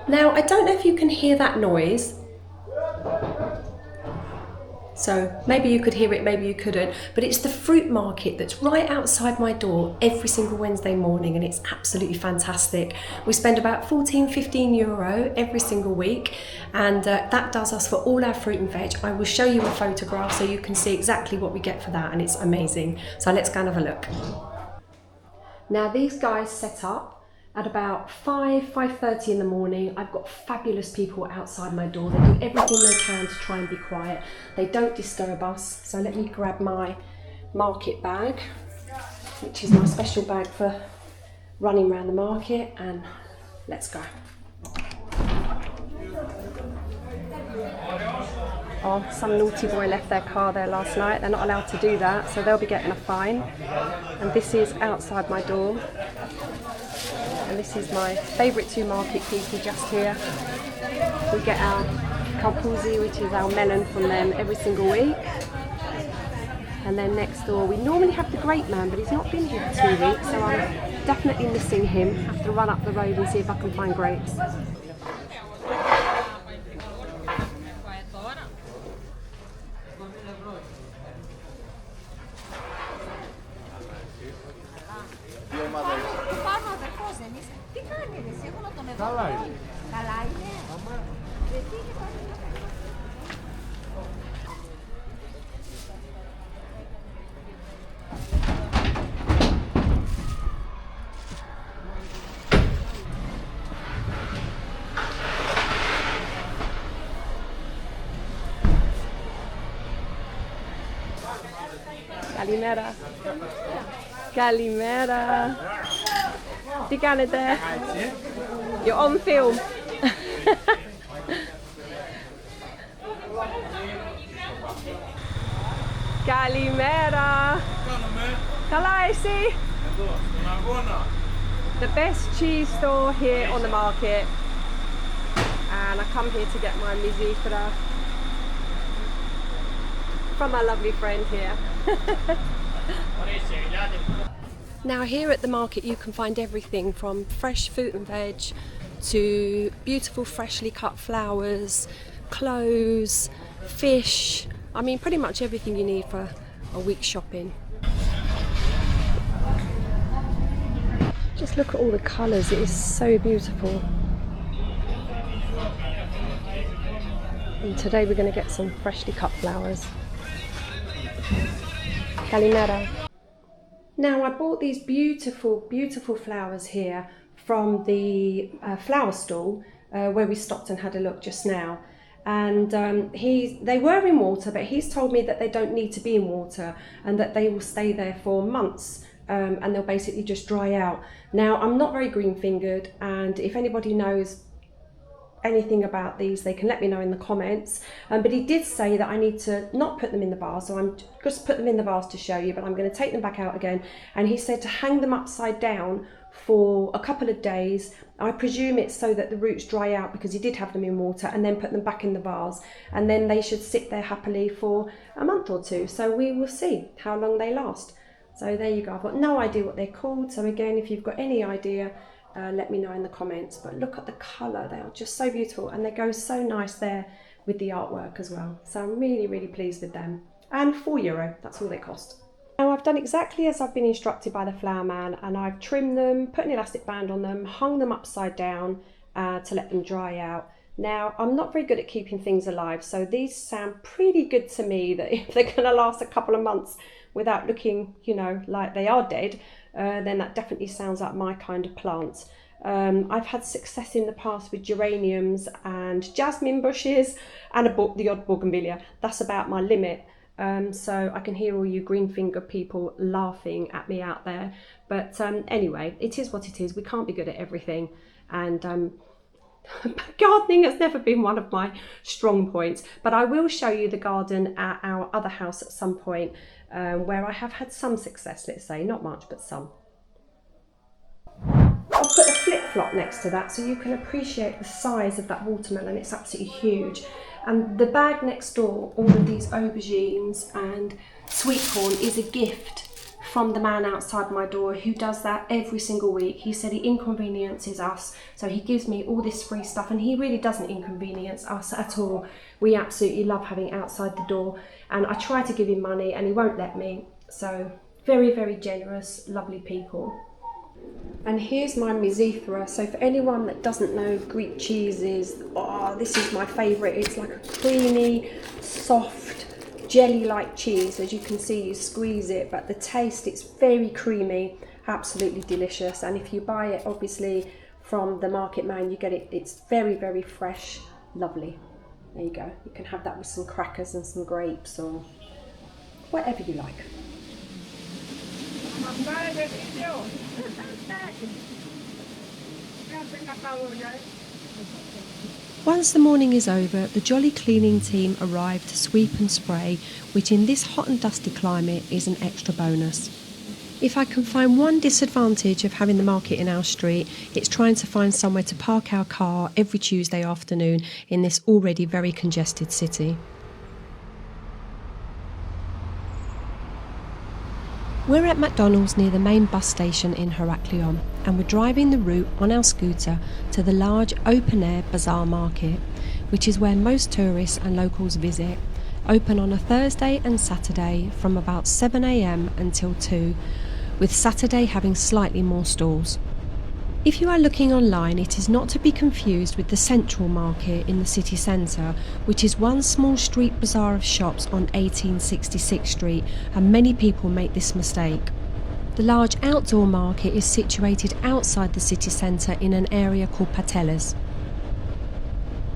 Now, I don't know if you can hear that noise. So maybe you could hear it, maybe you couldn't, but it's the fruit market that's right outside my door every single Wednesday morning, and it's absolutely fantastic. We spend about 14-15 euro every single week, and that does us for all our fruit and veg. I will show you a photograph so you can see exactly what we get for that, and it's amazing. So let's go and have a look. Now these guys set up at about 5:30 in the morning. I've got fabulous people outside my door. They do everything they can to try and be quiet. They don't disturb us. So let me grab my market bag, which is my special bag for running around the market, and let's go. Oh, some naughty boy left their car there last night. They're not allowed to do that, so they'll be getting a fine. And this is outside my door. And this is my favourite two market people just here. We get our kalpuzi, which is our melon, from them every single week. And then next door we normally have the grape man, but he's not been here for 2 weeks, so I'm definitely missing him. I have to run up the road and see if I can find grapes. Kalimera. Kalimera. Τι κάνετε? You're on film. Kalimera. Καλά εσύ? The best cheese store here on the market, and I come here to get my mizikra from my lovely friend here. Now here at the market you can find everything from fresh fruit and veg to beautiful freshly cut flowers, clothes, fish. I mean pretty much everything you need for a week's shopping. Just look at all the colours, it is so beautiful. And today we're going to get some freshly cut flowers. Kalimera. Now I bought these beautiful flowers here from the flower stall where we stopped and had a look just now. And they were in water, but he's told me that they don't need to be in water and that they will stay there for months. And they'll basically just dry out. Now I'm not very green fingered, and if anybody knows anything about these they can let me know in the comments, but he did say that I need to not put them in the vase, so I'm just put them in the vase to show you, but I'm going to take them back out again. And he said to hang them upside down for a couple of days. I presume it's so that the roots dry out, because he did have them in water, and then put them back in the vase, and then they should sit there happily for a month or two. So we will see how long they last. So there you go. I've got no idea what they're called, so again, if you've got any idea, let me know in the comments. But look at the colour, they are just so beautiful, and they go so nice there with the artwork as well. So I'm really pleased with them. And €4, that's all they cost. Now I've done exactly as I've been instructed by the flower man, and I've trimmed them, put an elastic band on them, hung them upside down to let them dry out. Now I'm not very good at keeping things alive, so these sound pretty good to me, that if they're going to last a couple of months without looking, you know, like they are dead, then that definitely sounds like my kind of plants. I've had success in the past with geraniums and jasmine bushes and the odd bougainvillea. That's about my limit. So I can hear all you green finger people laughing at me out there. But anyway, it is what it is. We can't be good at everything. And gardening has never been one of my strong points. But I will show you the garden at our other house at some point, where I have had some success, let's say. Not much, but some. I'll put a flip-flop next to that so you can appreciate the size of that watermelon. It's absolutely huge. And the bag next door, all of these aubergines and sweet corn, is a gift from the man outside my door who does that every single week. He said he inconveniences us, so he gives me all this free stuff, and he really doesn't inconvenience us at all. We absolutely love having outside the door, and I try to give him money and he won't let me. So very, very generous, lovely people. And here's my Misethra. So for anyone that doesn't know Greek cheeses, oh, this is my favourite. It's like a creamy, soft, jelly-like cheese. As you can see, you squeeze it, but the taste, it's very creamy, absolutely delicious. And if you buy it, obviously, from the market man, you get it, it's very, very fresh, lovely. There you go. You can have that with some crackers and some grapes or whatever you like. Once the morning is over, the jolly cleaning team arrive to sweep and spray, which in this hot and dusty climate is an extra bonus. If I can find one disadvantage of having the market in our street, it's trying to find somewhere to park our car every Tuesday afternoon in this already very congested city. We're at McDonald's near the main bus station in Heraklion, and we're driving the route on our scooter to the large open-air bazaar market, which is where most tourists and locals visit, open on a Thursday and Saturday from about 7 a.m. until 2, with Saturday having slightly more stalls. If you are looking online, it is not to be confused with the Central Market in the city centre, which is one small street bazaar of shops on 1866 Street, and many people make this mistake. The large outdoor market is situated outside the city centre in an area called Crete'S.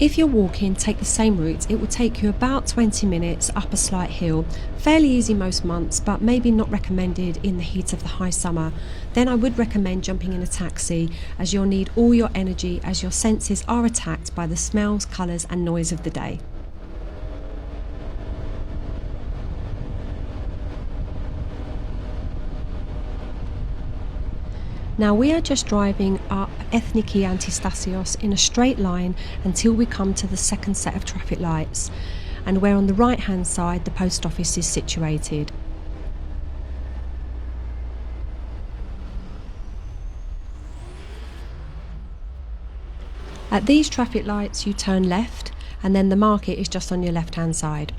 If you're walking, take the same route. It will take you about 20 minutes up a slight hill. Fairly easy most months, but maybe not recommended in the heat of the high summer. Then I would recommend jumping in a taxi, as you'll need all your energy as your senses are attacked by the smells, colours and noise of the day. Now we are just driving up Ethniki Antistasios in a straight line until we come to the second set of traffic lights, and where on the right hand side the post office is situated. At these traffic lights you turn left, and then the market is just on your left hand side.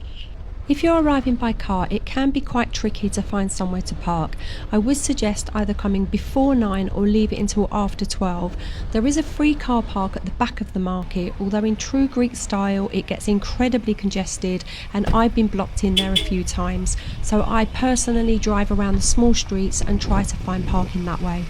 If you're arriving by car, it can be quite tricky to find somewhere to park. I would suggest either coming before 9 or leave it until after 12. There is a free car park at the back of the market, although in true Greek style it gets incredibly congested, and I've been blocked in there a few times. So I personally drive around the small streets and try to find parking that way.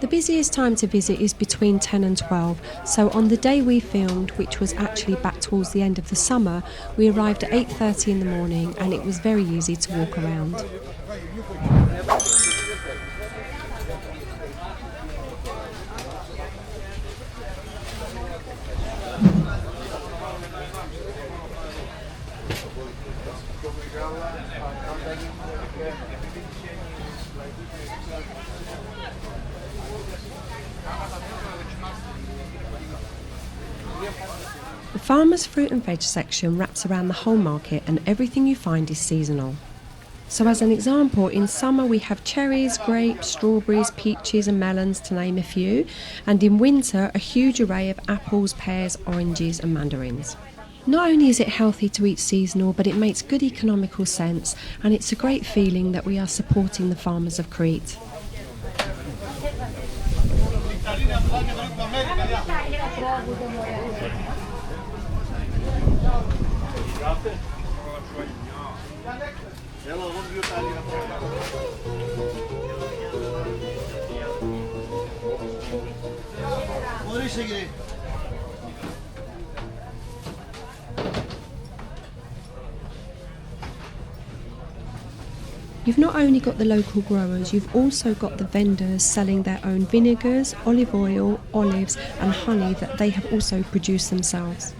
The busiest time to visit is between 10 and 12, so on the day we filmed, which was actually back towards the end of the summer, we arrived at 8:30 in the morning and it was very easy to walk around. The farmers' fruit and veg section wraps around the whole market, and everything you find is seasonal. So as an example, in summer we have cherries, grapes, strawberries, peaches and melons, to name a few, and in winter a huge array of apples, pears, oranges and mandarins. Not only is it healthy to eat seasonal, but it makes good economical sense, and it's a great feeling that we are supporting the farmers of Crete. You've not only got the local growers, you've also got the vendors selling their own vinegars, olive oil, olives and honey that they have also produced themselves.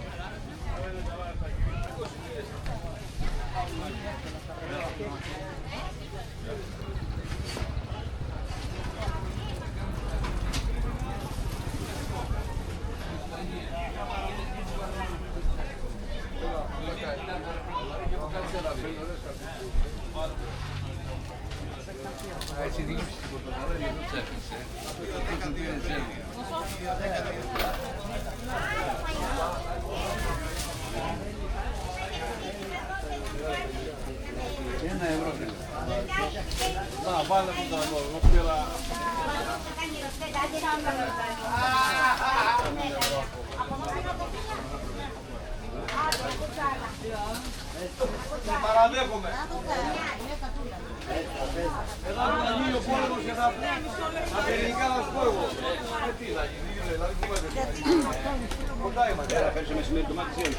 Παραδέχομαι. Εδώ θα γίνει ο πόλεμος και θα ελληνικά να σου πω εγώ. Τι θα γίνει, δηλαδή που είμαστε. Κοντά είμαστε. Θα φέρεις μεσημέρι το μάτι σιόνι.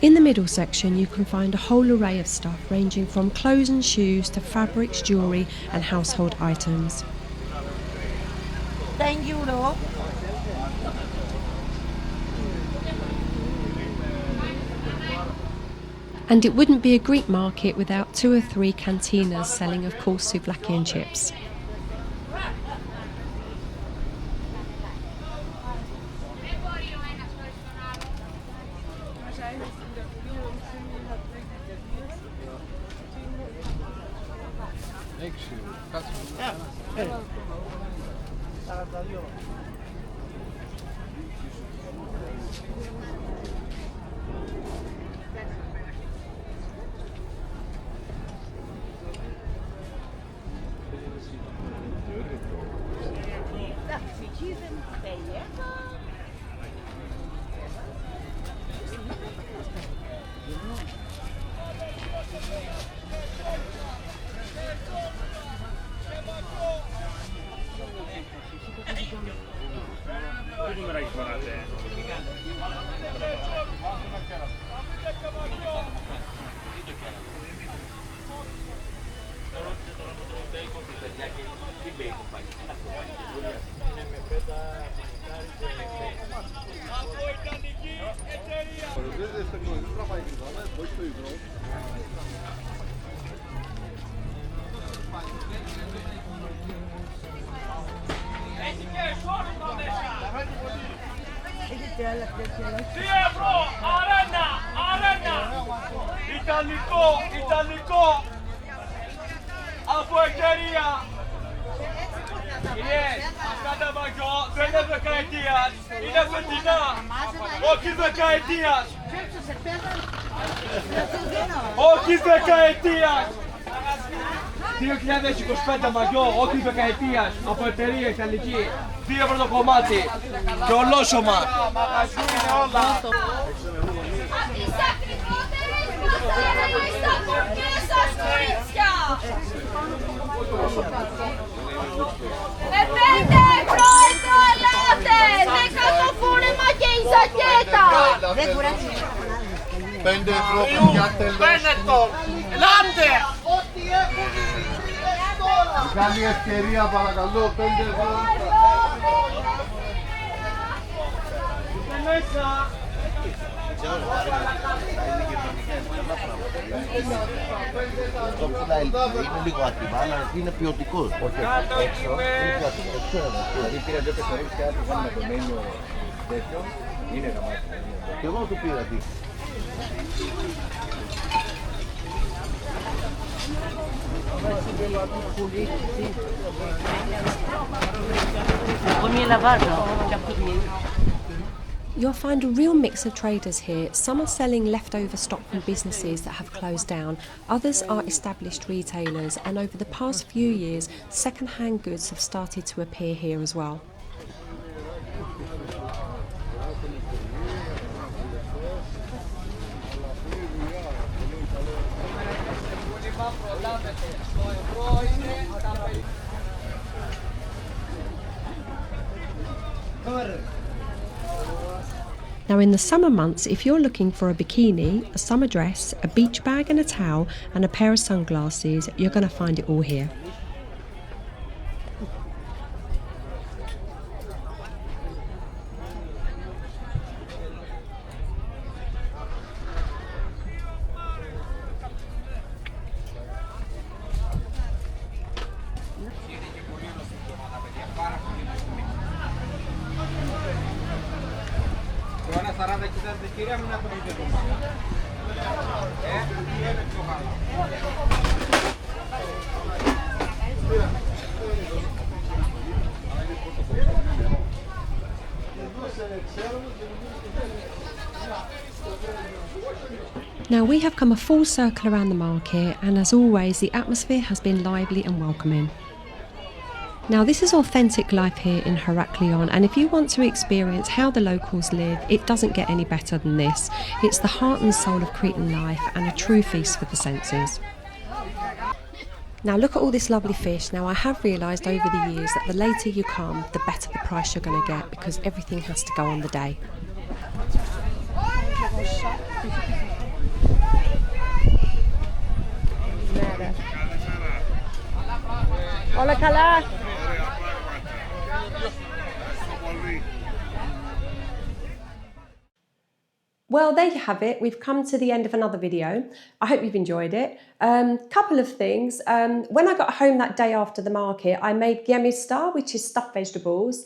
In the middle section you can find a whole array of stuff ranging from clothes and shoes to fabrics, jewellery and household items. €10. And it wouldn't be a Greek market without 2 or 3 cantinas selling, of course, souvlaki and chips. Ιταλικό, από εταιρεία. Αυτά τα μαγιό δεν είναι δεκαετίας, είναι φετινά, όχι δεκαετίας. Όχι δεκαετίας. 2025 μαγιό, όχι δεκαετίας, από εταιρεία ιταλική. 2 € το κομμάτι και ολόσωμα. Είναι όλα. Με 5 € η τουαλάτε, 10 το φόρεμα και η ζακέτα. 5 € για Βένετο, λάτε. Μεγάλη ευκαιρία παρακαλώ, 5 €. Μέσα. Το είναι λίγο άτιμα, αλλά είναι ποιοτικός. Όχι, έξω είναι πιο άτιμο. Δηλαδή πήρα 2 πεσσαρίες και άτιμο με το μένιο τέτοιο. Είναι γαμάτι. Και εγώ του πήρα τι. Poi mi lavato, You'll find a real mix of traders here. Some are selling leftover stock from businesses that have closed down, others are established retailers, and over the past few years, second-hand goods have started to appear here as well. Now in the summer months, if you're looking for a bikini, a summer dress, a beach bag and a towel and a pair of sunglasses, you're going to find it all here. Now we have come a full circle around the market, and as always the atmosphere has been lively and welcoming. Now this is authentic life here in Heraklion, and if you want to experience how the locals live, it doesn't get any better than this. It's the heart and soul of Cretan life and a true feast for the senses. Now look at all this lovely fish. Now I have realised over the years that the later you come, the better the price you're going to get, because everything has to go on the day. Hola, Kala. Well, there you have it. We've come to the end of another video. I hope you've enjoyed it. Couple of things. When I got home that day after the market, I made gemista, which is stuffed vegetables.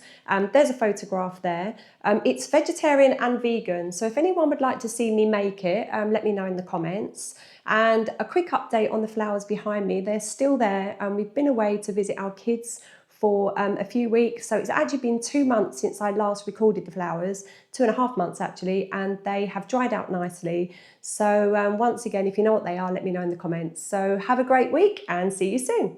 There's a photograph there. It's vegetarian and vegan. So if anyone would like to see me make it, let me know in the comments. And a quick update on the flowers behind me. They're still there. We've been away to visit our kids for a few weeks. So it's actually been 2 months since I last recorded the flowers, 2.5 months actually, and they have dried out nicely. So once again, if you know what they are, let me know in the comments. So have a great week and see you soon.